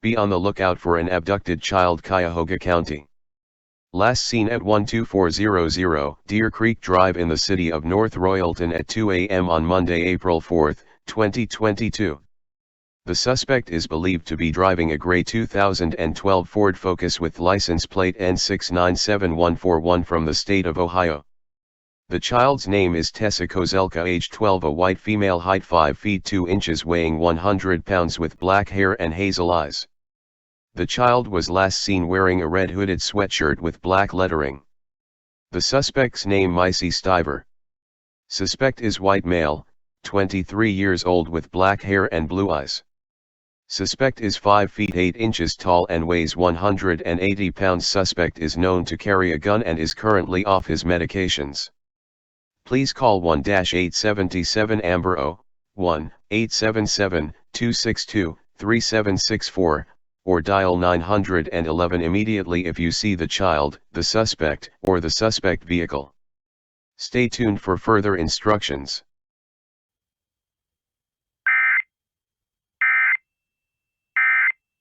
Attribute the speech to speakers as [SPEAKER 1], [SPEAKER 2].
[SPEAKER 1] Be on the lookout for an abducted child, Cuyahoga County. Last seen at 12400 Deer Creek Drive in the city of North Royalton at 2 a.m. on Monday, April 4, 2022. The suspect is believed to be driving a gray 2012 Ford Focus with license plate N697141 from the state of Ohio. The child's name is Tessa Kozelka, age 12, a white female, height 5 feet 2 inches, weighing 100 pounds, with black hair and hazel eyes. The child was last seen wearing a red hooded sweatshirt with black lettering. The suspect's name Micey Stiver. Suspect is white male, 23 years old, with black hair and blue eyes. Suspect is 5 feet 8 inches tall and weighs 180 pounds. Suspect is known to carry a gun and is currently off his medications. Please call 1-877-AMBER-O, 1-877-262-3764, or dial 911 immediately if you see the child, the suspect, or the suspect vehicle. Stay tuned for further instructions.